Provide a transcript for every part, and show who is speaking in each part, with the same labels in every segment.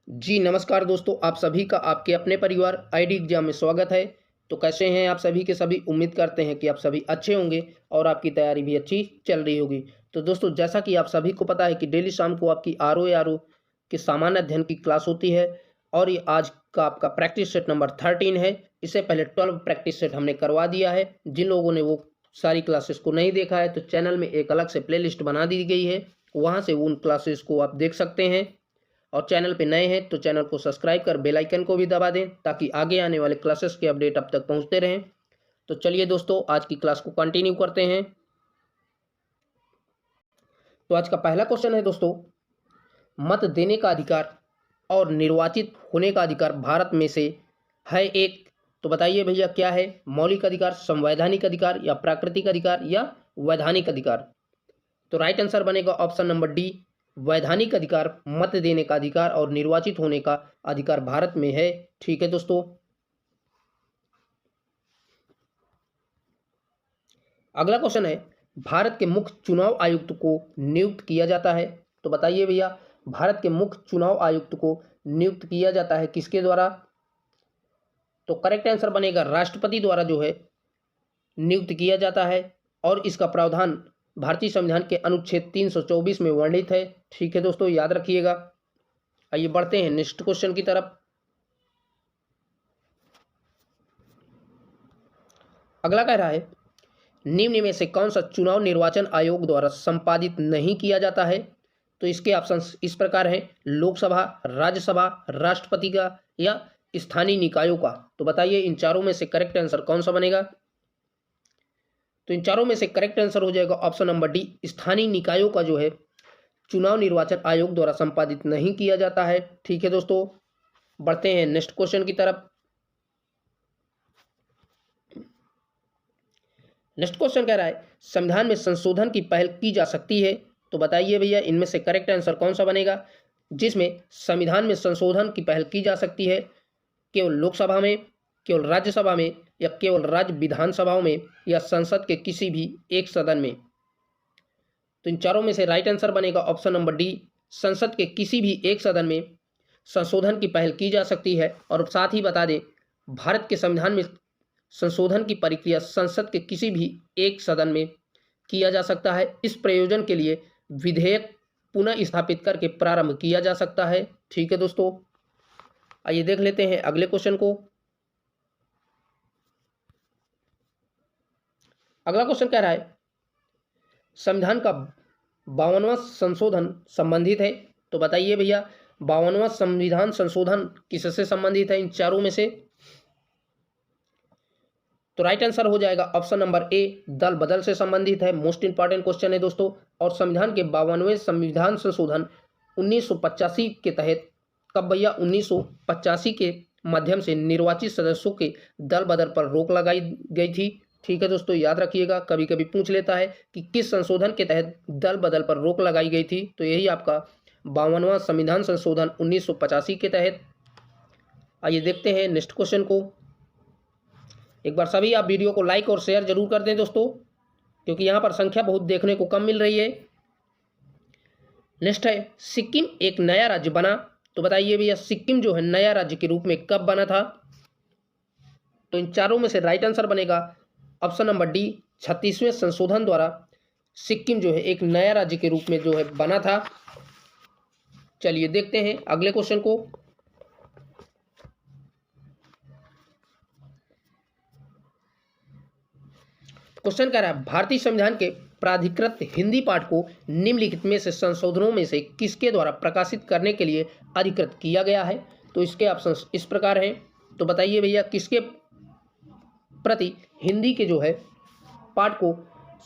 Speaker 1: जी नमस्कार दोस्तों, आप सभी का आपके अपने परिवार आईडी एग्जाम में स्वागत है। तो कैसे हैं आप सभी के सभी? उम्मीद करते हैं कि आप सभी अच्छे होंगे और आपकी तैयारी भी अच्छी चल रही होगी। तो दोस्तों, जैसा कि आप सभी को पता है कि डेली शाम को आपकी आरओ के सामान्य अध्ययन की क्लास होती है और ये आज का आपका प्रैक्टिस सेट नंबर 13 है। इससे पहले 12 प्रैक्टिस सेट हमने करवा दिया है। जिन लोगों ने वो सारी क्लासेस को नहीं देखा है तो चैनल में एक अलग से प्लेलिस्ट बना दी गई है, वहाँ से उन क्लासेस को आप देख सकते हैं। और चैनल पे नए हैं तो चैनल को सब्सक्राइब कर बेल आइकन को भी दबा दें ताकि आगे आने वाले क्लासेस के अपडेट अब तक पहुंचते रहें। तो चलिए दोस्तों, आज की क्लास को कंटिन्यू करते हैं। तो आज का पहला क्वेश्चन है दोस्तों, मत देने का अधिकार और निर्वाचित होने का अधिकार भारत में से है एक। तो बताइए भैया, क्या है? मौलिक अधिकार, संवैधानिक अधिकार या प्राकृतिक अधिकार या वैधानिक अधिकार? तो राइट आंसर बनेगा ऑप्शन नंबर डी, वैधानिक अधिकार। मत देने का अधिकार और निर्वाचित होने का अधिकार भारत में है। ठीक है दोस्तों, अगला क्वेश्चन है, भारत के मुख्य चुनाव आयुक्त को नियुक्त किया जाता है। तो बताइए भैया, भारत के मुख्य चुनाव आयुक्त को नियुक्त किया जाता है किसके द्वारा? तो करेक्ट आंसर बनेगा राष्ट्रपति द्वारा जो है नियुक्त किया जाता है और इसका प्रावधान भारतीय संविधान के अनुच्छेद 324 में वर्णित है। ठीक है दोस्तों, याद रखिएगा। आइए बढ़ते हैं नेक्स्ट क्वेश्चन की तरफ। अगला कह रहा है, निम्न में से कौन सा चुनाव निर्वाचन आयोग द्वारा संपादित नहीं किया जाता है? तो इसके ऑप्शंस इस प्रकार हैं, लोकसभा, राज्यसभा, राष्ट्रपति का या स्थानीय निकायों का। तो बताइए इन चारों में से करेक्ट आंसर कौन सा बनेगा? तो इन चारों में से करेक्ट आंसर हो जाएगा ऑप्शन नंबर डी, स्थानीय निकायों का जो है चुनाव निर्वाचन आयोग द्वारा संपादित नहीं किया जाता है। ठीक है दोस्तों, बढ़ते हैं नेक्स्ट क्वेश्चन की तरफ। नेक्स्ट क्वेश्चन कह रहा है, संविधान में संशोधन की पहल की जा सकती है। तो बताइए भैया, इनमें से करेक्ट आंसर कौन सा बनेगा जिसमें संविधान में संशोधन की पहल की जा सकती है? केवल लोकसभा में, केवल राज्यसभा में या केवल राज्य विधानसभाओं में या संसद के किसी भी एक सदन में? तो इन चारों में से राइट आंसर बनेगा ऑप्शन नंबर डी, संसद के किसी भी एक सदन में संशोधन की पहल की जा सकती है। और साथ ही बता दें, भारत के संविधान में संशोधन की प्रक्रिया संसद के किसी भी एक सदन में किया जा सकता है। इस प्रयोजन के लिए विधेयक पुनः स्थापित करके प्रारंभ किया जा सकता है। ठीक है दोस्तों, आइए देख लेते हैं अगले क्वेश्चन को। अगला क्वेश्चन कह रहा है, संविधान का 52वां संशोधन संबंधित है। तो बताइए भैया, 52वां संविधान संशोधन किससे संबंधित है इन चारों में से? तो राइट आंसर हो जाएगा ऑप्शन नंबर ए, दल बदल से संबंधित है। मोस्ट इंपॉर्टेंट क्वेश्चन है दोस्तों। और संविधान के 52वें संविधान संशोधन 1985 के तहत कब भैया? 1985 के माध्यम से निर्वाचित सदस्यों के दल बदल पर रोक लगाई गई थी। ठीक है दोस्तों, याद रखिएगा, कभी कभी पूछ लेता है कि किस संशोधन के तहत दल बदल पर रोक लगाई गई थी। तो यही आपका 52वां संविधान संशोधन 1985 के तहत। आइए देखते हैं नेक्स्ट क्वेश्चन को। एक बार सभी आप वीडियो को लाइक और शेयर जरूर कर दें दोस्तों, क्योंकि यहाँ पर संख्या बहुत देखने को कम मिल रही है। नेक्स्ट है, सिक्किम एक नया राज्य बना। तो बताइए भैया, सिक्किम जो है नया राज्य के रूप में कब बना था? तो इन चारों में से राइट आंसर बनेगा ऑप्शन नंबर डी, 36वें संशोधन द्वारा सिक्किम जो है एक नया राज्य के रूप में जो है बना था। चलिए देखते हैं अगले क्वेश्चन को। क्वेश्चन कह रहा है, भारतीय संविधान के प्राधिकृत हिंदी पाठ को निम्नलिखित में से संशोधनों में से किसके द्वारा प्रकाशित करने के लिए अधिकृत किया गया है? तो इसके ऑप्शन इस प्रकार हैं। तो बताइए भैया, किसके प्रति हिंदी के जो है पाठ को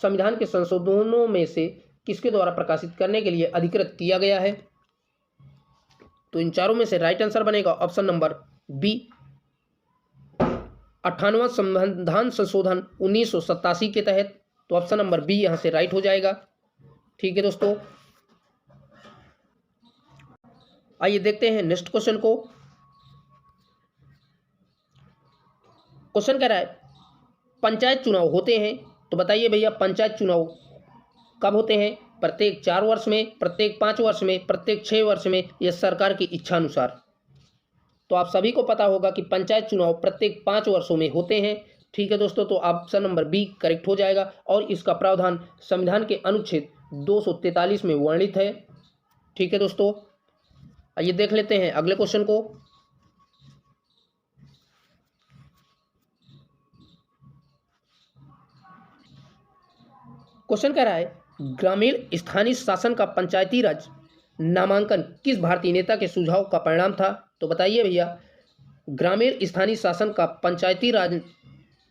Speaker 1: संविधान के संशोधनों में से किसके द्वारा प्रकाशित करने के लिए अधिकृत किया गया है? तो इन चारों में से राइट आंसर बनेगा ऑप्शन नंबर बी, 58वां संविधान संशोधन 1987 के तहत। तो ऑप्शन नंबर बी यहां से राइट हो जाएगा। ठीक है दोस्तों, आइए देखते हैं नेक्स्ट क्वेश्चन को। क्वेश्चन कह रहा है, पंचायत चुनाव होते हैं। तो बताइए भैया, पंचायत चुनाव कब होते हैं? प्रत्येक 4 वर्ष में, प्रत्येक 5 वर्ष में, प्रत्येक 6 वर्ष में या सरकार की इच्छा अनुसार? तो आप सभी को पता होगा कि पंचायत चुनाव प्रत्येक 5 वर्षों में होते हैं। ठीक है दोस्तों, तो ऑप्शन नंबर बी करेक्ट हो जाएगा और इसका प्रावधान संविधान के अनुच्छेद 243 में वर्णित है। ठीक है दोस्तों, आइए देख लेते हैं अगले क्वेश्चन को। क्वेश्चन कह रहा है ग्रामीण स्थानीय शासन का पंचायती राज नामांकन किस भारतीय नेता के सुझाव का परिणाम था? तो बताइए भैया, ग्रामीण स्थानीय शासन का पंचायती राज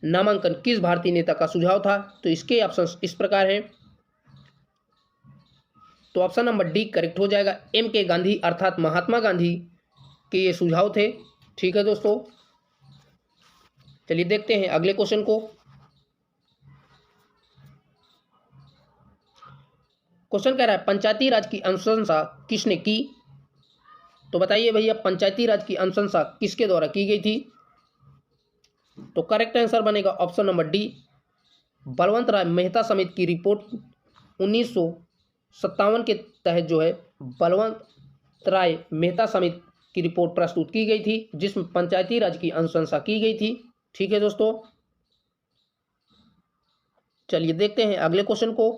Speaker 1: नामांकन किस भारतीय नेता का सुझाव था? तो इसके ऑप्शन इस प्रकार हैं। तो ऑप्शन नंबर डी करेक्ट हो जाएगा। एम के गांधी अर्थात महात्मा गांधी के ये सुझाव थे। ठीक है दोस्तों, चलिए देखते हैं अगले क्वेश्चन को। क्वेश्चन कह रहा है पंचायती राज की अनुशंसा किसने की? तो बताइए भैया, पंचायती राज की अनुशंसा किसके द्वारा की गई थी? तो करेक्ट आंसर बनेगा ऑप्शन नंबर डी, बलवंत राय मेहता समिति की रिपोर्ट 1957 के तहत जो है बलवंत राय मेहता समिति की रिपोर्ट प्रस्तुत की गई थी, जिसमें पंचायती राज की अनुशंसा की गई थी। ठीक है दोस्तों, चलिए देखते हैं अगले क्वेश्चन को।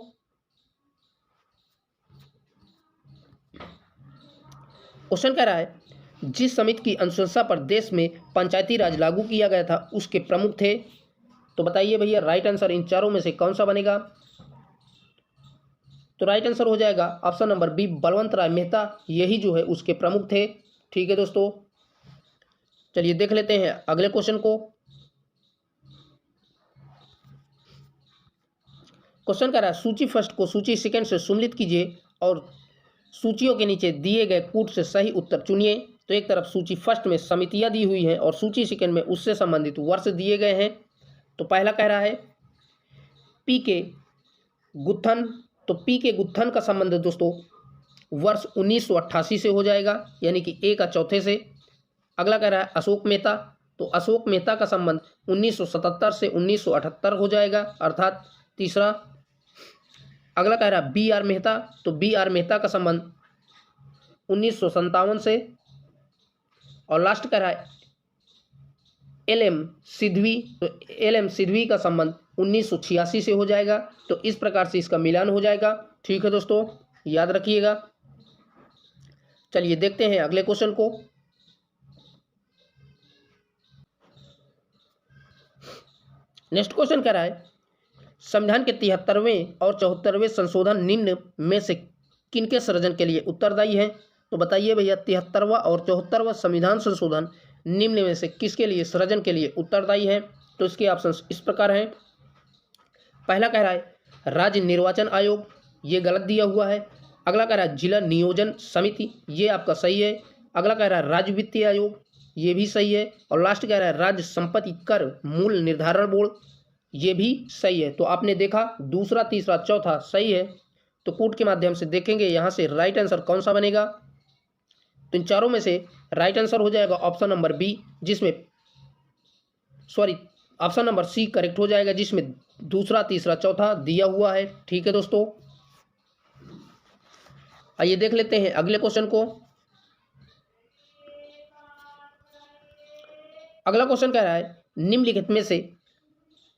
Speaker 1: क्वेश्चन कह रहा है जिस समिति की अनुशंसा पर देश में पंचायती राज लागू किया गया था उसके प्रमुख थे। तो बताइए भैया, राइट आंसर इन चारों में से कौन सा बनेगा? तो राइट आंसर हो जाएगा ऑप्शन नंबर बी, बलवंत राय मेहता, यही जो है उसके प्रमुख थे। ठीक है दोस्तों, चलिए देख लेते हैं अगले क्वेश्चन को। क्वेश्चन कह रहा है सूची फर्स्ट को सूची सेकंड से सम्मिलित कीजिए और सूचियों के नीचे दिए गए कूट से सही उत्तर चुनिए। तो एक तरफ सूची फर्स्ट में समितियां दी हुई हैं और सूची सेकंड में उससे संबंधित वर्ष दिए गए हैं। तो पहला कह रहा है पी के गुत्थन। तो पी के गुत्थन का संबंध दोस्तों वर्ष 1988 से हो जाएगा, यानी कि ए का चौथे से। अगला कह रहा है अशोक मेहता। तो अशोक मेहता का संबंध 1977 से 1978 हो जाएगा, अर्थात तीसरा। अगला कह रहा है बी आर मेहता। तो बी आर मेहता का संबंध 1957 से। और लास्ट कह रहा है एल एम सिद्धवी। तो एल एम सिद्धवी का संबंध 1986 से हो जाएगा। तो इस प्रकार से इसका मिलान हो जाएगा। ठीक है दोस्तों, याद रखिएगा। चलिए देखते हैं अगले क्वेश्चन को। नेक्स्ट क्वेश्चन कह रहा है संविधान के 73वें और 74वें संशोधन निम्न में से किनके सृजन के लिए उत्तरदायी है? तो बताइए भैया, 73वां और 74वां संविधान संशोधन निम्न में से किसके लिए सृजन के लिए उत्तरदायी है? तो इसके ऑप्शन इस प्रकार हैं। पहला कह रहा है राज्य निर्वाचन आयोग, ये गलत दिया हुआ है। अगला कह रहा है जिला नियोजन समिति, ये आपका सही है। अगला कह रहा है राज्य वित्तीय आयोग, ये भी सही है। और लास्ट कह रहा है राज्य संपत्ति कर मूल निर्धारण बोर्ड, ये भी सही है। तो आपने देखा दूसरा, तीसरा, चौथा सही है। तो कूट के माध्यम से देखेंगे यहाँ से राइट आंसर कौन सा बनेगा। तो इन चारों में से राइट आंसर हो जाएगा ऑप्शन नंबर बी, जिसमें ऑप्शन नंबर सी करेक्ट हो जाएगा, जिसमें दूसरा, तीसरा, चौथा दिया हुआ है। ठीक है दोस्तों, आइए देख लेते हैं अगले क्वेश्चन को। अगला क्वेश्चन कह रहा है निम्नलिखित में से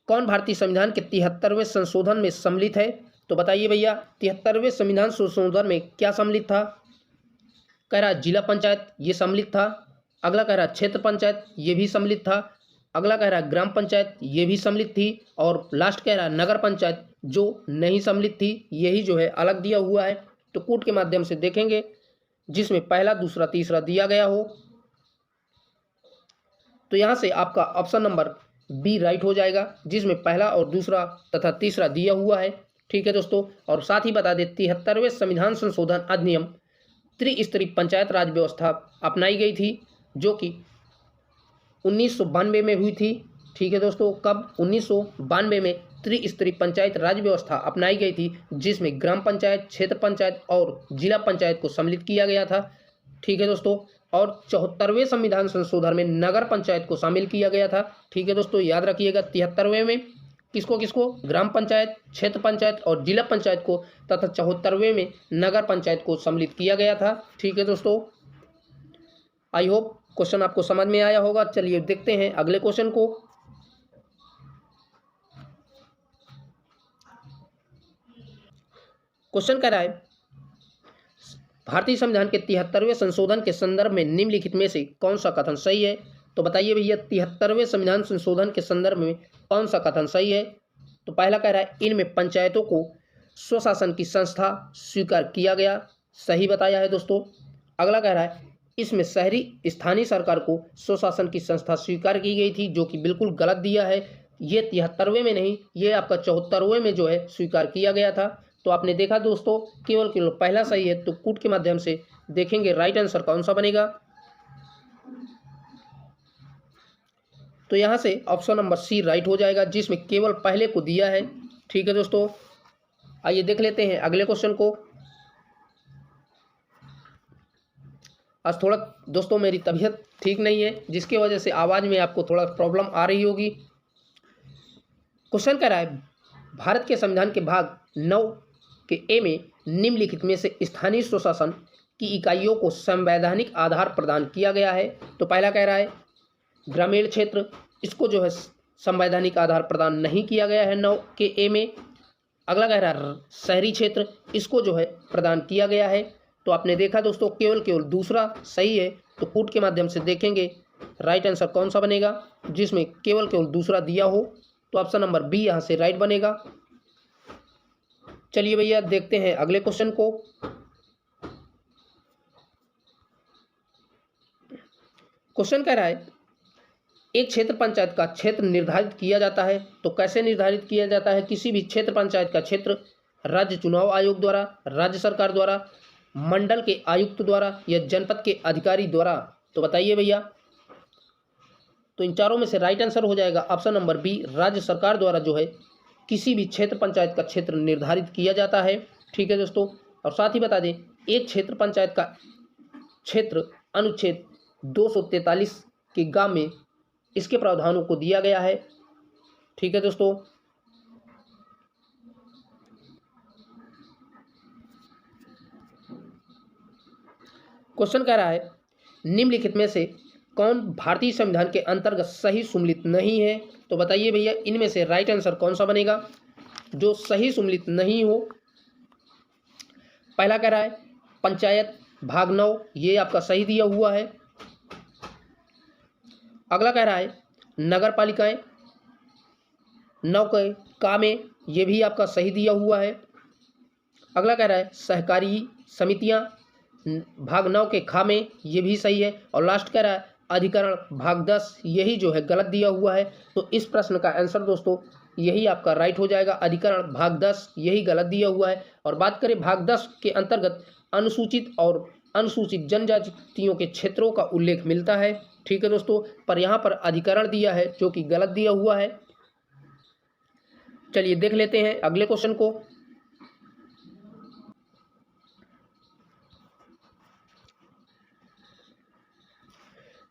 Speaker 1: कौन भारतीय संविधान के 73वें संशोधन में सम्मिलित है? तो बताइए भैया, 73वें संविधान संशोधन में क्या सम्मिलित था? कह रहा है जिला पंचायत, ये सम्मिलित था। अगला कह रहा है क्षेत्र पंचायत, ये भी सम्मिलित था। अगला कह रहा है ग्राम पंचायत, ये भी सम्मिलित थी। और लास्ट कह रहा है नगर पंचायत, जो नहीं सम्मिलित थी, यही जो है अलग दिया हुआ है। तो कूट के माध्यम से देखेंगे जिसमें पहला, दूसरा, तीसरा दिया गया हो। तो यहाँ से आपका ऑप्शन नंबर बी राइट हो जाएगा, जिसमें पहला और दूसरा तथा तीसरा दिया हुआ है। ठीक है दोस्तों, और साथ ही बता दें 73वें संविधान संशोधन अधिनियम त्रिस्तरीय पंचायत राज व्यवस्था अपनाई गई थी, जो कि 1992 में हुई थी। ठीक है दोस्तों, कब? 1992 में त्रिस्तरीय पंचायत राज व्यवस्था अपनाई गई थी, जिसमें ग्राम पंचायत, क्षेत्र पंचायत और जिला पंचायत को सम्मिलित किया गया था। ठीक है दोस्तों, और 74वें संविधान संशोधन में नगर पंचायत को शामिल किया गया था। ठीक है दोस्तों, याद रखिएगा 73वें में किसको किसको? ग्राम पंचायत, क्षेत्र पंचायत और जिला पंचायत को, तथा 74वें में नगर पंचायत को सम्मिलित किया गया था। ठीक है दोस्तों, आई होप क्वेश्चन आपको समझ में आया होगा। चलिए देखते हैं अगले क्वेश्चन को। क्वेश्चन कह रहा है भारतीय संविधान के 73वें संशोधन के संदर्भ में निम्नलिखित में से कौन सा कथन सही है। तो बताइए भैया 73वें संविधान संशोधन के संदर्भ में कौन सा कथन सही है। तो पहला कह रहा है इनमें पंचायतों को स्वशासन की संस्था स्वीकार किया गया, सही बताया है दोस्तों। अगला कह रहा है इसमें शहरी स्थानीय सरकार को स्वशासन की संस्था स्वीकार की गई थी, जो कि बिल्कुल गलत दिया है। ये 73वें में नहीं, ये आपका 74वें में जो है स्वीकार किया गया था। तो आपने देखा दोस्तों केवल पहला सही है, तो कूट के माध्यम से देखेंगे राइट आंसर कौन सा बनेगा। तो यहाँ से ऑप्शन नंबर सी राइट हो जाएगा, जिसमें केवल पहले को दिया है। ठीक है दोस्तों, आइए देख लेते हैं अगले क्वेश्चन को। आज थोड़ा दोस्तों मेरी तबीयत ठीक नहीं है, जिसकी वजह से आवाज़ में आपको थोड़ा प्रॉब्लम आ रही होगी। क्वेश्चन कह रहा है भारत के संविधान के भाग 9 के ए में निम्नलिखित में से स्थानीय स्वशासन की इकाइयों को संवैधानिक आधार प्रदान किया गया है। तो पहला कह रहा है ग्रामीण क्षेत्र, इसको जो है संवैधानिक आधार प्रदान नहीं किया गया है 9 के ए में। अगला कह रहा है शहरी क्षेत्र, इसको जो है प्रदान किया गया है। तो आपने देखा दोस्तों केवल दूसरा सही है, तो कूट के माध्यम से देखेंगे राइट आंसर कौन सा बनेगा, जिसमें केवल दूसरा दिया हो। तो ऑप्शन नंबर बी यहाँ से राइट बनेगा। चलिए भैया देखते हैं अगले क्वेश्चन को। क्वेश्चन कह रहा है एक क्षेत्र पंचायत का क्षेत्र निर्धारित किया जाता है। तो कैसे निर्धारित किया जाता है। किसी भी क्षेत्र पंचायत का क्षेत्र राज्य चुनाव आयोग द्वारा, राज्य सरकार द्वारा, मंडल के आयुक्त द्वारा या जनपद के अधिकारी द्वारा। तो बताइए भैया। तो इन चारों में से राइट आंसर हो जाएगा ऑप्शन नंबर बी, राज्य सरकार द्वारा जो है किसी भी क्षेत्र पंचायत का क्षेत्र निर्धारित किया जाता है। ठीक है दोस्तों, और साथ ही बता दें एक क्षेत्र पंचायत का क्षेत्र अनुच्छेद 243 के गांव में इसके प्रावधानों को दिया गया है। ठीक है दोस्तों, क्वेश्चन कह रहा है निम्नलिखित में से कौन भारतीय संविधान के अंतर्गत सही सुमेलित नहीं है। तो बताइए भैया इनमें से राइट आंसर कौन सा बनेगा जो सही सुमेलित नहीं हो। पहला कह रहा है पंचायत भाग 9, ये आपका सही दिया हुआ है। अगला कह रहा है नगर पालिकाएं 9 के का में, ये भी आपका सही दिया हुआ है। अगला कह रहा है सहकारी समितियां भाग 9 के खा में, ये भी सही है। और लास्ट कह रहा है अधिकरण भाग 10, यही जो है गलत दिया हुआ है। तो इस प्रश्न का आंसर दोस्तों यही आपका राइट हो जाएगा, अधिकरण भाग 10 यही गलत दिया हुआ है। और बात करें भाग 10 के अंतर्गत अनुसूचित और अनुसूचित जनजातियों के क्षेत्रों का उल्लेख मिलता है। ठीक है दोस्तों, पर यहाँ पर अधिकरण दिया है जो कि गलत दिया हुआ है। चलिए देख लेते हैं अगले क्वेश्चन को।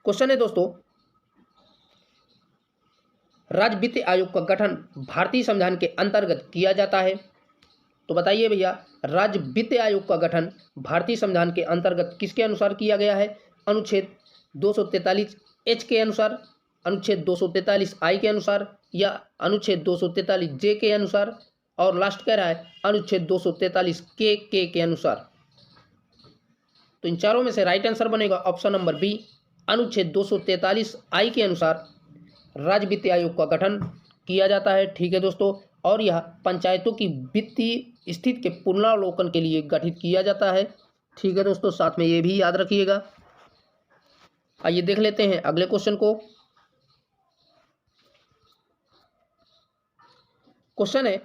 Speaker 1: क्वेश्चन है दोस्तों राज्य वित्त आयोग का गठन भारतीय संविधान के अंतर्गत किया जाता है। तो बताइए भैया राज्य वित्त आयोग का गठन भारतीय संविधान के अंतर्गत किसके अनुसार किया गया है। अनुच्छेद 243 एच के अनुसार, अनुच्छेद 243 आई के अनुसार, या अनुच्छेद 243 जे के अनुसार, और लास्ट कह रहा है अनुच्छेद 243 के अनुसार। तो इन चारों में से राइट आंसर बनेगा ऑप्शन नंबर बी, अनुच्छेद 243 आई के अनुसार राज्य वित्त आयोग का गठन किया जाता है। ठीक है दोस्तों, और यह पंचायतों की वित्तीय स्थिति के पुनरावलोकन के लिए गठित किया जाता है। ठीक है दोस्तों, साथ में ये भी याद रखिएगा। आइए देख लेते हैं अगले क्वेश्चन को। क्वेश्चन है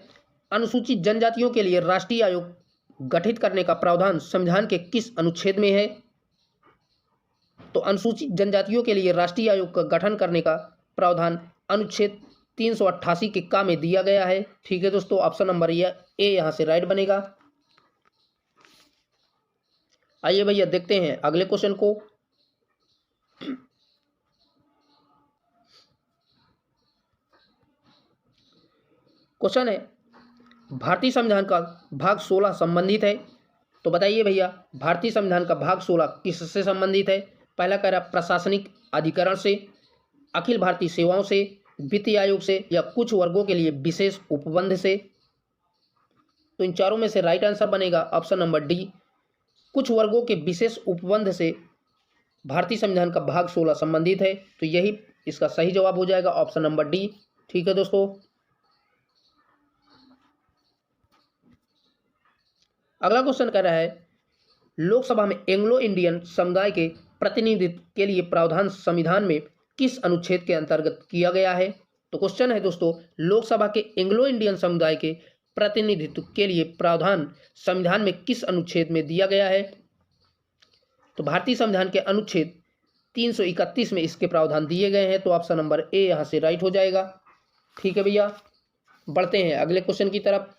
Speaker 1: अनुसूचित जनजातियों के लिए राष्ट्रीय आयोग गठित करने का प्रावधान संविधान के किस अनुच्छेद में है। तो अनुसूचित जनजातियों के लिए राष्ट्रीय आयोग का गठन करने का प्रावधान अनुच्छेद 388 के का में दिया गया है। ठीक है दोस्तों, ऑप्शन नंबर ए यहाँ से राइट बनेगा। आइए भैया देखते हैं अगले क्वेश्चन को। क्वेश्चन है भारतीय संविधान का भाग 16 संबंधित है। तो बताइए भैया भारतीय संविधान का भाग 16 किससे संबंधित है। पहला कह रहा प्रशासनिक अधिकरण से, अखिल भारतीय सेवाओं से, वित्तीय आयोग से या कुछ वर्गों के लिए विशेष उपबंध से। तो इन चारों में से राइट आंसर बनेगा ऑप्शन नंबर डी, कुछ वर्गों के विशेष उपबंध से भारतीय संविधान का भाग 16 संबंधित है। तो यही इसका सही जवाब हो जाएगा ऑप्शन नंबर डी। ठीक है दोस्तों, अगला क्वेश्चन कह रहा है लोकसभा में एंग्लो इंडियन समुदाय के प्रतिनिधित्व के लिए प्रावधान संविधान में किस अनुच्छेद के अंतर्गत किया गया है। तो क्वेश्चन है दोस्तों, लोकसभा के एंग्लो इंडियन समुदाय के प्रतिनिधित्व के लिए प्रावधान संविधान में किस अनुच्छेद में दिया गया है। तो भारतीय संविधान के अनुच्छेद 331 में इसके प्रावधान दिए गए हैं। तो ऑप्शन नंबर ए यहाँ से राइट हो जाएगा। ठीक है भैया, बढ़ते हैं अगले क्वेश्चन की तरफ।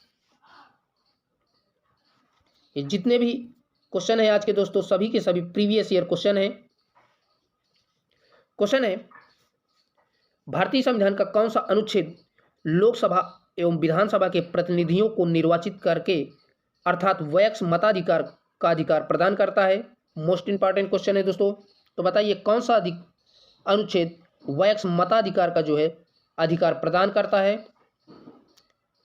Speaker 1: ये जितने भी क्वेश्चन है आज के दोस्तों, सभी के सभी प्रीवियस ईयर क्वेश्चन है। क्वेश्चन है भारतीय संविधान का कौन सा अनुच्छेद लोकसभा एवं विधानसभा के प्रतिनिधियों को निर्वाचित करके अर्थात वयस्क मताधिकार का अधिकार प्रदान करता है। मोस्ट इंपॉर्टेंट क्वेश्चन है दोस्तों। तो बताइए कौन सा अनुच्छेद वयस्क मताधिकार का जो है अधिकार प्रदान करता है।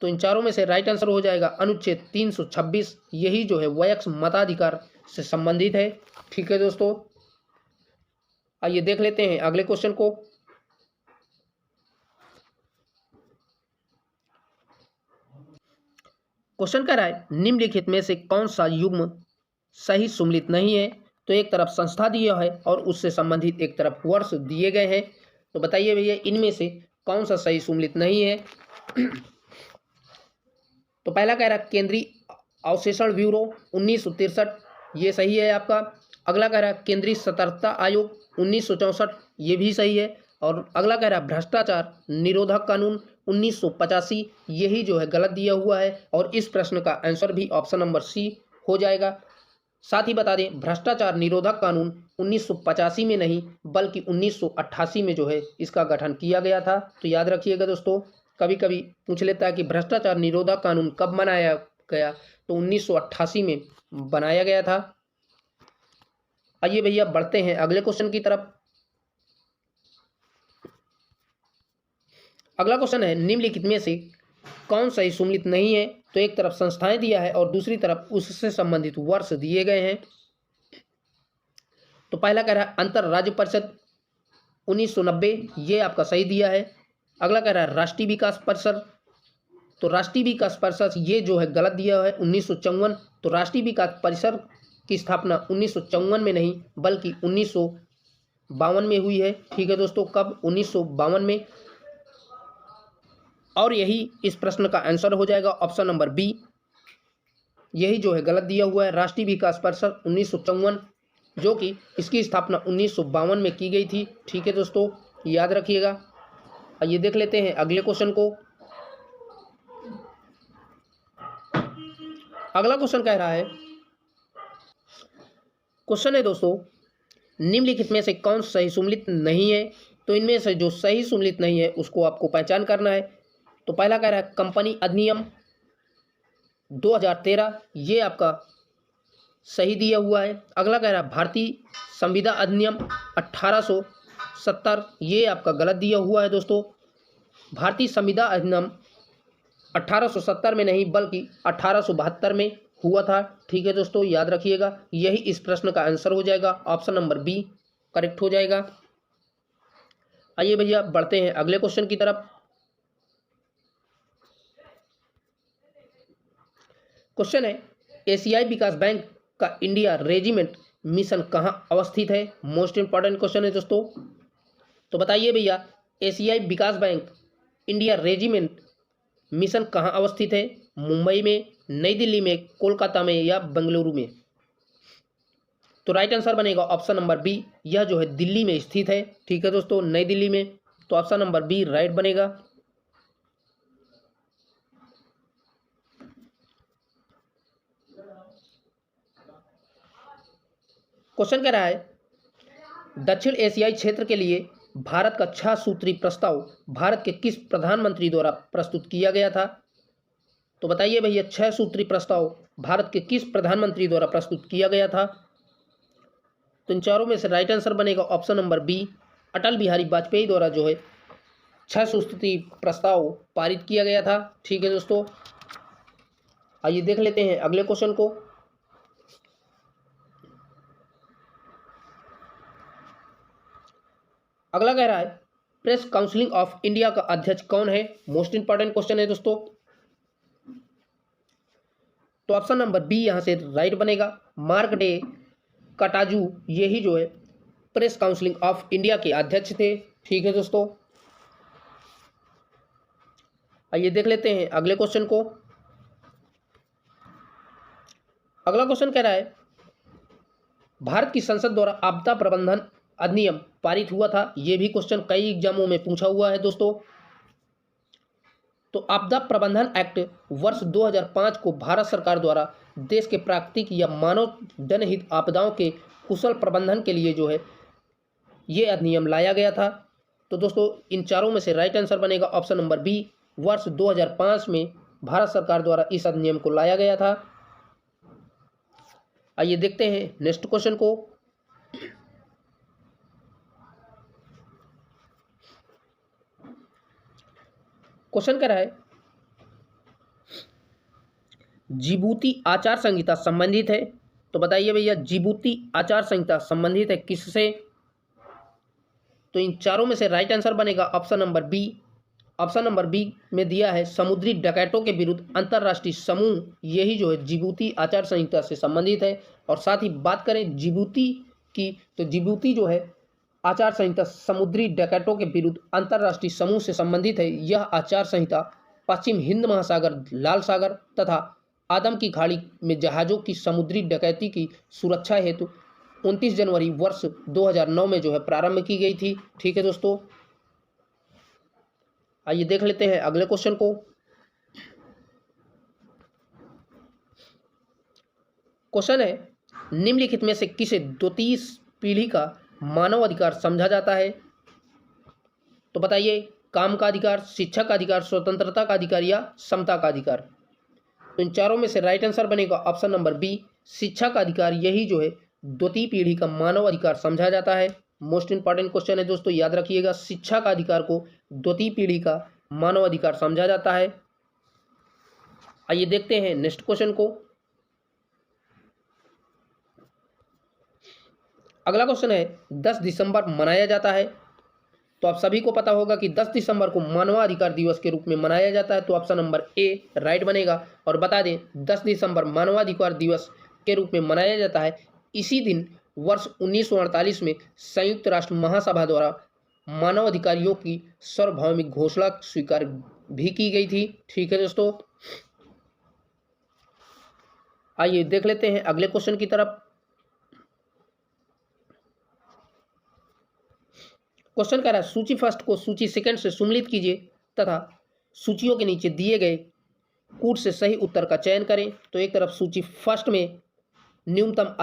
Speaker 1: तो इन चारों में से राइट आंसर हो जाएगा अनुच्छेद 326, यही जो है वयस्क मताधिकार से संबंधित है। ठीक है दोस्तों, आइए देख लेते हैं अगले क्वेश्चन को। क्वेश्चन कह रहा है निम्नलिखित में से कौन सा युग्म सही सुमेलित नहीं है। तो एक तरफ संस्था दिया है और उससे संबंधित एक तरफ वर्ष दिए गए हैं। तो बताइए भैया इनमें से कौन सा सही सुमेलित नहीं है। तो पहला कह रहा है केंद्रीय अवशेषण ब्यूरो 1963, ये सही है आपका। अगला कह रहा है केंद्रीय सतर्कता आयोग 1964, ये भी सही है। और अगला कह रहा है भ्रष्टाचार निरोधक कानून 1985, यही जो है गलत दिया हुआ है। और इस प्रश्न का आंसर भी ऑप्शन नंबर सी हो जाएगा। साथ ही बता दें भ्रष्टाचार निरोधक कानून 1985 में नहीं बल्कि 1988 में जो है इसका गठन किया गया था। तो याद रखिएगा दोस्तों, कभी कभी पूछ लेता है कि भ्रष्टाचार निरोधक कानून कब बनाया गया। तो 1988 में बनाया गया था। आइए भैया बढ़ते हैं अगले क्वेश्चन की तरफ। अगला क्वेश्चन है निम्नलिखित में से कौन सही सुमेलित नहीं है। तो एक तरफ संस्थाएं दिया है और दूसरी तरफ उससे संबंधित वर्ष दिए गए हैं। तो पहला कह रहा है अंतर राज्य परिषद 1990, ये आपका सही दिया है। अगला कह रहा है राष्ट्रीय विकास परिषद, तो राष्ट्रीय विकास परिषद ये जो है गलत दिया है 1954। तो राष्ट्रीय विकास परिषद की स्थापना 1954 में नहीं बल्कि 1952 में हुई है। ठीक है दोस्तों, कब 1952 में। और यही इस प्रश्न का आंसर हो जाएगा ऑप्शन नंबर बी, यही जो है गलत दिया हुआ है। राष्ट्रीय विकास परिषद 1954, जो कि इसकी स्थापना 1952 में की गई थी। ठीक है दोस्तों, याद रखिएगा। आइए देख लेते हैं अगले क्वेश्चन को। अगला क्वेश्चन कह रहा है, क्वेश्चन है दोस्तों निम्नलिखित में से कौन सही सुमेलित नहीं है। तो इनमें से जो सही सुमेलित नहीं है उसको आपको पहचान करना है। तो पहला कह रहा है कंपनी अधिनियम 2013, ये आपका सही दिया हुआ है। अगला कह रहा है भारतीय संविदा अधिनियम 1870, ये आपका गलत दिया हुआ है दोस्तों। भारतीय संविदा अधिनियम 1870 में नहीं बल्कि 1872 में हुआ था। ठीक है दोस्तों, याद रखिएगा। यही इस प्रश्न का आंसर हो जाएगा ऑप्शन नंबर बी करेक्ट हो जाएगा। आइए भैया बढ़ते हैं अगले क्वेश्चन की तरफ। क्वेश्चन है एशियाई विकास बैंक का इंडिया रेजिमेंट मिशन कहाँ अवस्थित है। मोस्ट इंपॉर्टेंट क्वेश्चन है दोस्तों। तो बताइए भैया एशियाई विकास बैंक इंडिया रेजिमेंट मिशन कहाँ अवस्थित है। मुंबई में, नई दिल्ली में, कोलकाता में या बेंगलुरु में। तो राइट आंसर बनेगा ऑप्शन नंबर बी, यह जो है दिल्ली में स्थित है। ठीक है दोस्तों, नई दिल्ली में। तो ऑप्शन नंबर बी राइट बनेगा। क्वेश्चन कह रहा है दक्षिण एशियाई क्षेत्र के लिए भारत का 6 सूत्री प्रस्ताव भारत के किस प्रधानमंत्री द्वारा प्रस्तुत किया गया था। तो बताइए भैया 6 सूत्री प्रस्ताव भारत के किस प्रधानमंत्री द्वारा प्रस्तुत किया गया था। तो इन चारों में से राइट आंसर बनेगा option number B, Atal Bihari Vajpayee द्वारा जो है 6 सुस्तुति प्रस्ताव पारित किया गया था। ठीक है दोस्तों, आइए देख लेते हैं अगले क्वेश्चन को। अगला कह रहा है प्रेस काउंसिल ऑफ इंडिया का अध्यक्ष कौन है। मोस्ट इंपॉर्टेंट क्वेश्चन है दोस्तों। तो ऑप्शन नंबर बी यहां से राइट बनेगा, मार्क डे कटाजू, यही जो है प्रेस काउंसिल ऑफ इंडिया के अध्यक्ष थे। ठीक है दोस्तों, आइए देख लेते हैं अगले क्वेश्चन को। अगला क्वेश्चन कह रहा है भारत की संसद द्वारा आपदा प्रबंधन अधिनियम पारित हुआ था। यह भी क्वेश्चन कई एग्जामों में पूछा हुआ है दोस्तों। तो आपदा प्रबंधन एक्ट वर्ष 2005 को भारत सरकार द्वारा देश के प्राकृतिक या मानव जनहित आपदाओं के कुशल प्रबंधन के लिए जो है ये अधिनियम लाया गया था। तो दोस्तों इन चारों में से राइट आंसर बनेगा ऑप्शन नंबर बी, वर्ष 2005 में भारत सरकार द्वारा इस अधिनियम को लाया गया था। आइए देखते हैं नेक्स्ट क्वेश्चन को। क्वेश्चन कह रहा है जिबूती आचार संहिता संबंधित है। तो बताइए भैया जिबूती आचार संहिता संबंधित है किससे। तो इन चारों में से राइट आंसर बनेगा option number B. Option number B में दिया है समुद्री डकैतों के विरुद्ध अंतर्राष्ट्रीय समूह, यही जो है जिबूती आचार संहिता से संबंधित है। और साथ ही बात करें जिबूती की, तो जिबूती जो है आचार संहिता समुद्री डकैतों के विरुद्ध अंतर्राष्ट्रीय समूह से संबंधित है। यह आचार संहिता पश्चिम हिंद महासागर, लाल सागर तथा आदम की खाड़ी में जहाज़ों की समुद्री डकैती की सुरक्षा हेतु 29 जनवरी वर्ष 2009 में जो है प्रारंभ की गई थी। ठीक है दोस्तों, आइए देख लेते हैं अगले क्वेश्चन को। क्वेश्चन है निम्नलिखित में से किसे द्वितीय पीढ़ी का मानव अधिकार समझा जाता है। तो बताइए काम का अधिकार, शिक्षा का अधिकार, स्वतंत्रता का अधिकार या समता का अधिकार। तो इन चारों में से राइट आंसर बनेगा ऑप्शन नंबर बी, शिक्षा का अधिकार, यही जो है द्वितीय पीढ़ी का मानव अधिकार समझा जाता है। मोस्ट इंपॉर्टेंट क्वेश्चन है दोस्तों, याद रखिएगा शिक्षा का अधिकार को द्वितीय पीढ़ी का मानव अधिकार समझा जाता है। आइए देखते हैं नेक्स्ट क्वेश्चन को। अगला क्वेश्चन है 10 दिसंबर मनाया जाता है। तो आप सभी को पता होगा कि 10 दिसंबर को मानवाधिकार दिवस के रूप में मनाया जाता है। तो ऑप्शन नंबर ए राइट बनेगा। और बता दें 10 दिसंबर मानवाधिकार दिवस के रूप में मनाया जाता है। इसी दिन वर्ष 1948 में संयुक्त राष्ट्र महासभा द्वारा मानवाधिकारियों की सार्वभौमिक घोषणा स्वीकार भी की गई थी। ठीक है दोस्तों, आइए देख लेते हैं अगले क्वेश्चन की तरफ। क्वेश्चन कह रहा है सूची फर्स्ट को सूची सेकंड से सम्मिलित कीजिए तथा सूचियों के नीचे दिए गए कूट से सही उत्तर का चयन करें। तो एक तरफ सूची फर्स्ट में न्यूनतम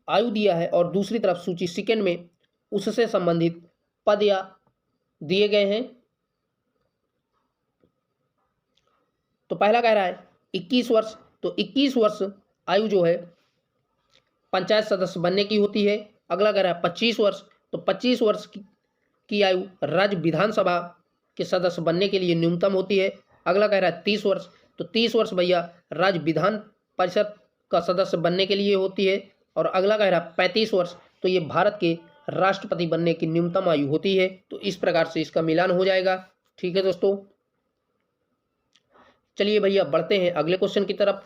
Speaker 1: आयु दिया है और दूसरी तरफ सूची सेकंड में उससे संबंधित पद या दिए गए हैं। तो पहला कह रहा है 21 वर्ष। तो 21 वर्ष आयु जो है पंचायत सदस्य बनने की होती है। अगला कह रहा है 25 वर्ष। तो 25 वर्ष की आयु राज्य विधानसभा के सदस्य बनने के लिए न्यूनतम होती है। अगला कह रहा है 30 वर्ष। तो 30 वर्ष भैया राज्य विधान परिषद का सदस्य बनने के लिए होती है। और अगला कह रहा है 35 वर्ष। तो ये भारत के राष्ट्रपति बनने की न्यूनतम आयु होती है। तो इस प्रकार से इसका मिलान हो जाएगा। ठीक है दोस्तों, चलिए भैया बढ़ते हैं अगले क्वेश्चन की तरफ।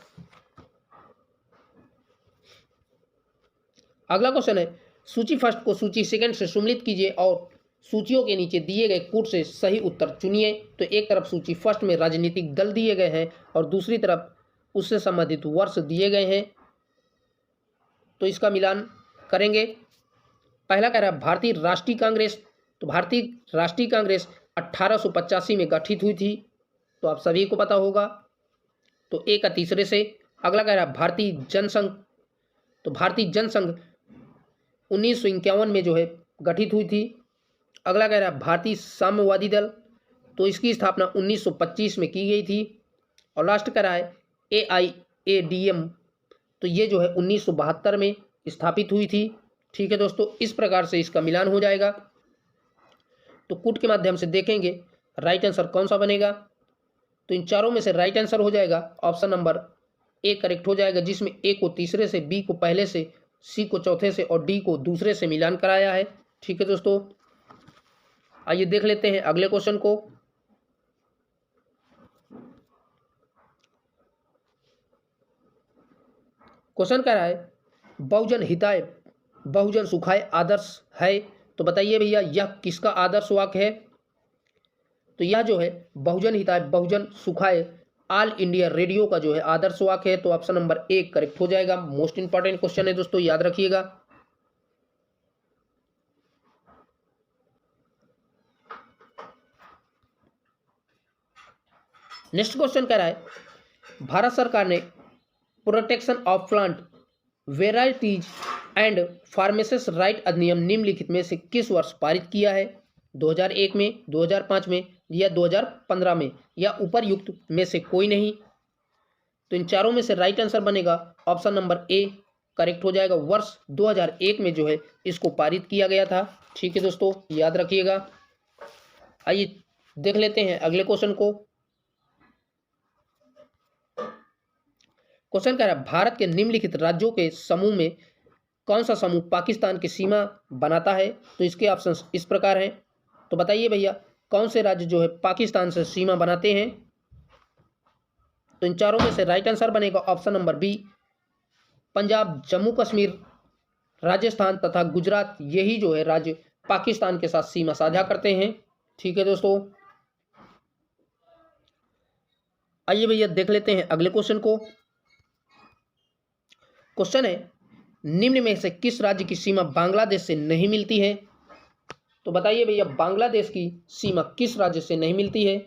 Speaker 1: अगला क्वेश्चन है सूची फर्स्ट को सूची सेकंड से सम्मिलित कीजिए और सूचियों के नीचे दिए गए कूट से सही उत्तर चुनिए। तो एक तरफ सूची फर्स्ट में राजनीतिक दल दिए गए हैं और दूसरी तरफ उससे संबंधित वर्ष दिए गए हैं। तो इसका मिलान करेंगे। पहला कह रहा है भारतीय राष्ट्रीय कांग्रेस। तो भारतीय राष्ट्रीय कांग्रेस 1885 में गठित हुई थी। तो आप सभी को पता होगा। तो एक का तीसरे से। अगला कह रहा है भारतीय जनसंघ। तो भारतीय जनसंघ 1951 में जो है गठित हुई थी। अगला कह रहा है भारतीय साम्यवादी दल। तो इसकी स्थापना 1925 में की गई थी। और लास्ट कह रहा है AIADM। तो ये जो है 1972 में स्थापित हुई थी। ठीक है दोस्तों, इस प्रकार से इसका मिलान हो जाएगा। तो कूट के माध्यम से देखेंगे राइट आंसर कौन सा बनेगा। तो इन चारों में से राइट आंसर हो जाएगा ऑप्शन नंबर ए करेक्ट हो जाएगा, जिसमें ए को तीसरे से, बी को पहले से, सी को चौथे से और डी को दूसरे से मिलान कराया है। ठीक है दोस्तों, आइए देख लेते हैं अगले क्वेश्चन को। क्वेश्चन कह रहा है बहुजन हिताय बहुजन सुखाय आदर्श है। तो बताइए भैया यह किसका आदर्श वाक्य है। तो यह जो है बहुजन हिताय बहुजन सुखाय ऑल इंडिया रेडियो का जो है आदर्श वाक्य है। तो ऑप्शन नंबर ए करेक्ट हो जाएगा। मोस्ट इंपॉर्टेंट क्वेश्चन है दोस्तों, याद रखिएगा। नेक्स्ट क्वेश्चन कह रहा है भारत सरकार ने protection of plant varieties and farmers right अधिनियम निम्नलिखित में से किस वर्ष पारित किया है। 2001 में, 2005 में या 2015 में या उपर्युक्त में से कोई नहीं। तो इन चारों में से राइट आंसर बनेगा ऑप्शन नंबर ए करेक्ट हो जाएगा। वर्ष 2001 में जो है इसको पारित किया गया था। ठीक है दोस्तों, याद रखिएगा। आइए देख लेते हैं अगले क्वेश्चन को। क्वेश्चन कह रहा है भारत के निम्नलिखित राज्यों के समूह में कौन सा समूह पाकिस्तान की सीमा बनाता है। तो इसके ऑप्शन इस प्रकार हैं। तो बताइए भैया कौन से राज्य जो है पाकिस्तान से सीमा बनाते हैं। तो इन चारों में से राइट आंसर बनेगा option number B Punjab, Jammu Kashmir, Rajasthan तथा गुजरात। यही जो है राज्य पाकिस्तान के साथ सीमा साझा करते हैं। ठीक है दोस्तों, आइए भैया देख लेते हैं अगले क्वेश्चन को। क्वेश्चन है निम्न में से किस राज्य की सीमा बांग्लादेश से नहीं मिलती है। तो बताइए भैया बांग्लादेश की सीमा किस राज्य से नहीं मिलती है।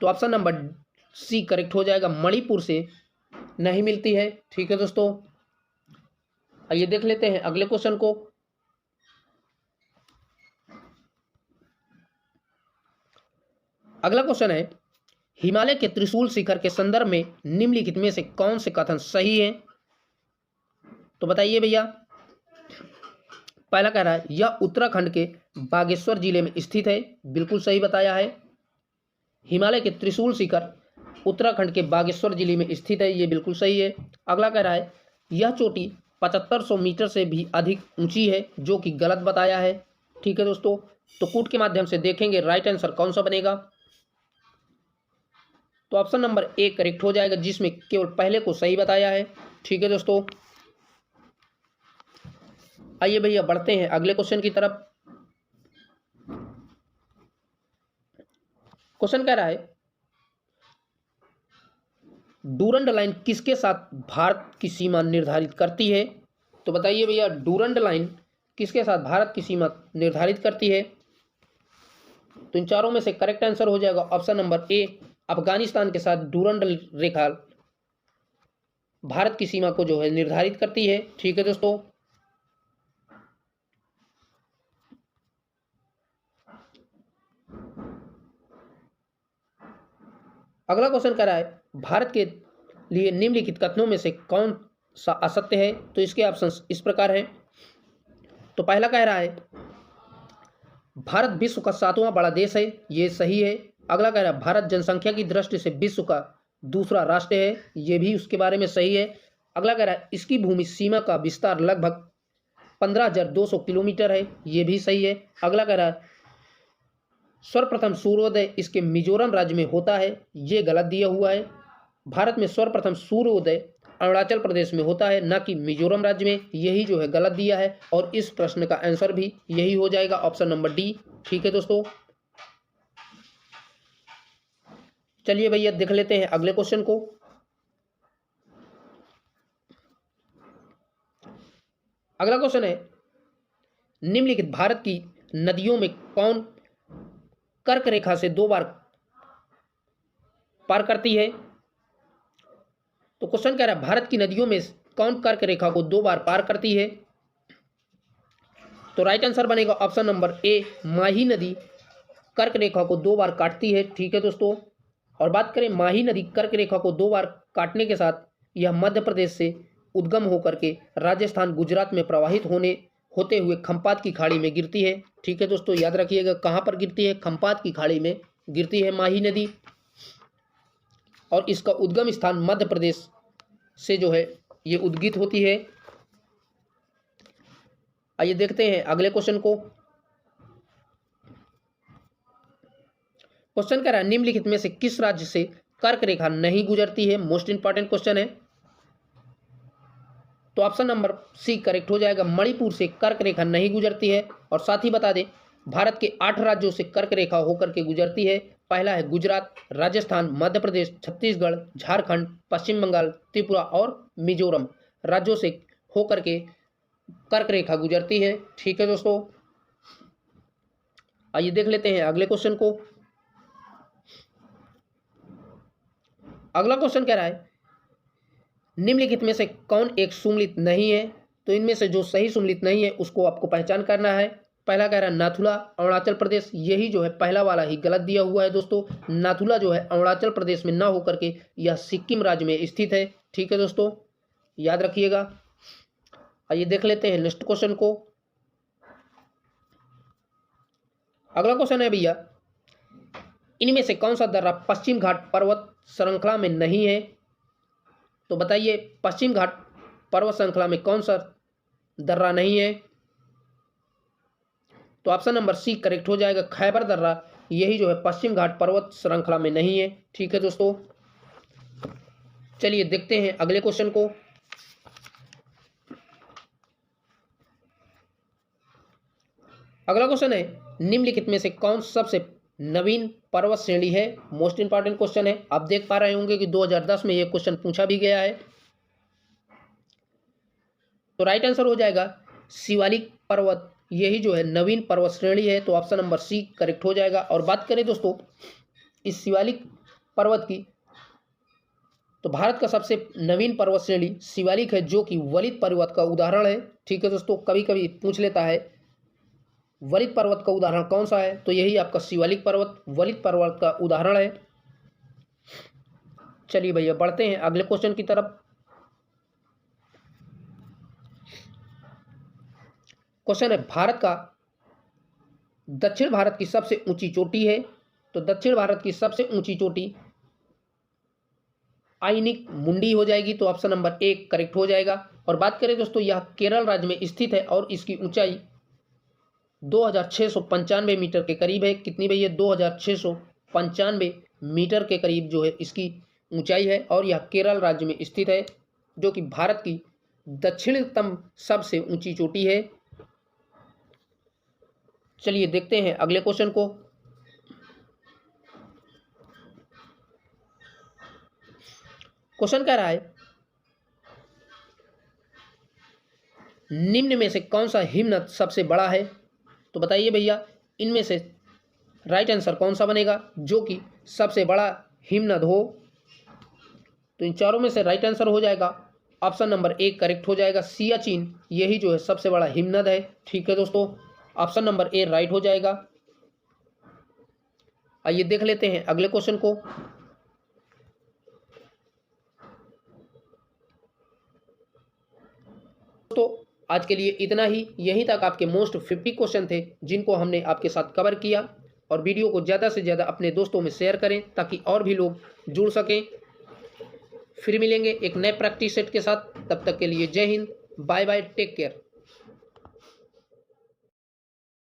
Speaker 1: तो ऑप्शन नंबर सी करेक्ट हो जाएगा, मणिपुर से नहीं मिलती है। ठीक है दोस्तों, आइए देख लेते हैं अगले क्वेश्चन को। अगला क्वेश्चन है हिमालय के त्रिशूल शिखर के संदर्भ में निम्नलिखित में से कौन से कथन सही है। तो बताइए भैया। पहला कह रहा है यह उत्तराखंड के बागेश्वर जिले में स्थित है। बिल्कुल सही बताया है। हिमालय के त्रिशूल शिखर उत्तराखंड के बागेश्वर जिले में स्थित है, ये बिल्कुल सही है। अगला कह रहा है यह चोटी 7500 मीटर से भी अधिक ऊंची है, जो कि गलत बताया है। ठीक है दोस्तों, तो कूट के माध्यम से देखेंगे राइट आंसर कौन सा बनेगा। तो ऑप्शन नंबर ए करेक्ट हो जाएगा, जिसमें केवल पहले को सही बताया है। ठीक है दोस्तों, आइए भैया बढ़ते हैं अगले क्वेश्चन की तरफ। क्वेश्चन कह रहा है डूरंड लाइन किसके साथ भारत की सीमा निर्धारित करती है। तो बताइए भैया डूरंड लाइन किसके साथ भारत की सीमा निर्धारित करती है। तो इन चारों में से करेक्ट आंसर हो जाएगा ऑप्शन नंबर ए अफगानिस्तान के साथ डूरंड रेखा भारत की सीमा को जो है निर्धारित करती है। ठीक है दोस्तों, अगला क्वेश्चन कह रहा है भारत के लिए निम्नलिखित कथनों में से कौन सा असत्य है। तो इसके ऑप्शन इस प्रकार हैं। तो पहला कह रहा है भारत विश्व का 7वां बड़ा देश है, ये सही है। अगला कह रहा है भारत जनसंख्या की दृष्टि से विश्व का दूसरा राष्ट्र है, ये भी उसके बारे में सही है। अगला कह रहा है इसकी भूमि सीमा का विस्तार लगभग 15,200 किलोमीटर है, ये भी सही है। अगला कह रहा है सर्वप्रथम सूर्योदय इसके मिजोरम राज्य में होता है, ये गलत दिया हुआ है। भारत में सर्वप्रथम सूर्योदय अरुणाचल प्रदेश में होता है, ना कि मिजोरम राज्य में, यही जो है गलत दिया है। और इस प्रश्न का आंसर भी यही हो जाएगा ऑप्शन नंबर डी। ठीक है दोस्तों, चलिए भैया देख लेते हैं अगले क्वेश्चन को। अगला क्वेश्चन है निम्नलिखित भारत की नदियों में कौन कर्क रेखा से 2 बार पार करती है। तो क्वेश्चन कह रहा है भारत की नदियों में कौन कर्क रेखा को 2 बार पार करती है। तो राइट आंसर बनेगा ऑप्शन नंबर ए माही नदी कर्क रेखा को 2 बार काटती है। ठीक है दोस्तों, और बात करें माही नदी कर्क रेखा को 2 बार काटने के साथ यह मध्य प्रदेश से उद्गम होकर के राजस्थान गुजरात में प्रवाहित होते हुए खंपात की खाड़ी में गिरती है। ठीक है दोस्तों, याद रखिएगा कहाँ पर गिरती है, खंपात की खाड़ी में गिरती है माही नदी। और इसका उद्गम स्थान मध्य प्रदेश से जो है ये उद्गित होती है। आइए देखते हैं अगले क्वेश्चन को। क्वेश्चन कह रहा है निम्नलिखित में से किस राज्य से कर्क रेखा नहीं गुजरती है। मोस्ट इंपॉर्टेंट क्वेश्चन है। तो ऑप्शन नंबर सी करेक्ट हो जाएगा, मणिपुर से कर्क रेखा नहीं गुजरती है। और साथ ही बता दें भारत के 8 राज्यों से कर्क रेखा होकर के गुजरती है। पहला है गुजरात, राजस्थान, मध्य प्रदेश, छत्तीसगढ़, झारखंड, पश्चिम बंगाल, त्रिपुरा और मिजोरम राज्यों से होकर के कर्क रेखा गुजरती है। ठीक है दोस्तों, आइए देख लेते हैं अगले क्वेश्चन को। अगला क्वेश्चन कह रहा है निम्नलिखित में से कौन एक सुमलित नहीं है। तो इनमें से जो सही सुमलित नहीं है उसको आपको पहचान करना है। पहला कह रहा है नाथुला, अरुणाचल प्रदेश। यही जो है पहला वाला ही गलत दिया हुआ है दोस्तों। नाथुला जो है अरुणाचल प्रदेश में ना होकर के यह सिक्किम राज्य में स्थित है। ठीक है दोस्तों, याद रखिएगा। आइए देख लेते हैं नेक्स्ट क्वेश्चन को। अगला क्वेश्चन है भैया इनमें से कौन सा दर्रा पश्चिम घाट पर्वत श्रृंखला में नहीं है। तो बताइए पश्चिम घाट पर्वत श्रृंखला में कौन सा दर्रा नहीं है। तो ऑप्शन नंबर सी करेक्ट हो जाएगा, खैबर दर्रा। यही जो है पश्चिम घाट पर्वत श्रृंखला में नहीं है। ठीक है दोस्तों, चलिए देखते हैं अगले क्वेश्चन को। अगला क्वेश्चन है निम्नलिखित में से कौन सबसे नवीन पर्वत श्रेणी है। मोस्ट इंपॉर्टेंट क्वेश्चन है। आप देख पा रहे होंगे कि 2010 में यह क्वेश्चन पूछा भी गया है। तो राइट आंसर हो जाएगा शिवालिक पर्वत। यही जो है नवीन पर्वत श्रेणी है। तो ऑप्शन नंबर सी करेक्ट हो जाएगा। और बात करें दोस्तों इस शिवालिक पर्वत की, तो भारत का सबसे नवीन पर्वत श्रेणी शिवालिक है, जो कि वलित पर्वत का उदाहरण है। ठीक है दोस्तों, कभी कभी पूछ लेता है वलित पर्वत का उदाहरण कौन सा है, तो यही आपका शिवालिक पर्वत वलित पर्वत का उदाहरण है। चलिए भैया बढ़ते हैं अगले क्वेश्चन की तरफ। क्वेश्चन है भारत का दक्षिण भारत की सबसे ऊंची चोटी है। तो दक्षिण भारत की सबसे ऊंची चोटी आइनिक मुंडी हो जाएगी। तो ऑप्शन नंबर 1 करेक्ट हो जाएगा। और बात करें दोस्तों यह केरल राज्य में स्थित है और इसकी ऊंचाई 2695 मीटर के करीब है। कितनी भैया 2695 मीटर के करीब जो है इसकी ऊंचाई है। और यह केरल राज्य में स्थित है, जो कि भारत की दक्षिणतम सबसे ऊंची चोटी है। चलिए देखते हैं अगले क्वेश्चन को। क्वेश्चन कह रहा है निम्न में से कौन सा हिमनद सबसे बड़ा है। तो बताइए भैया इनमें से राइट आंसर कौन सा बनेगा जो कि सबसे बड़ा हिमनद हो। तो इन चारों में से राइट आंसर हो जाएगा ऑप्शन नंबर 1 करेक्ट हो जाएगा, सियाचिन। यही जो है सबसे बड़ा हिमनद है। ठीक है दोस्तों, ऑप्शन नंबर ए राइट हो जाएगा। आइए देख लेते हैं अगले क्वेश्चन को। तो आज के लिए इतना ही। यहीं तक आपके मोस्ट 50 क्वेश्चन थे जिनको हमने आपके साथ कवर किया। और वीडियो को ज़्यादा से ज़्यादा अपने दोस्तों में शेयर करें ताकि और भी लोग जुड़ सकें। फिर मिलेंगे एक नए प्रैक्टिस सेट के साथ। तब तक के लिए जय हिंद, बाय बाय, टेक केयर।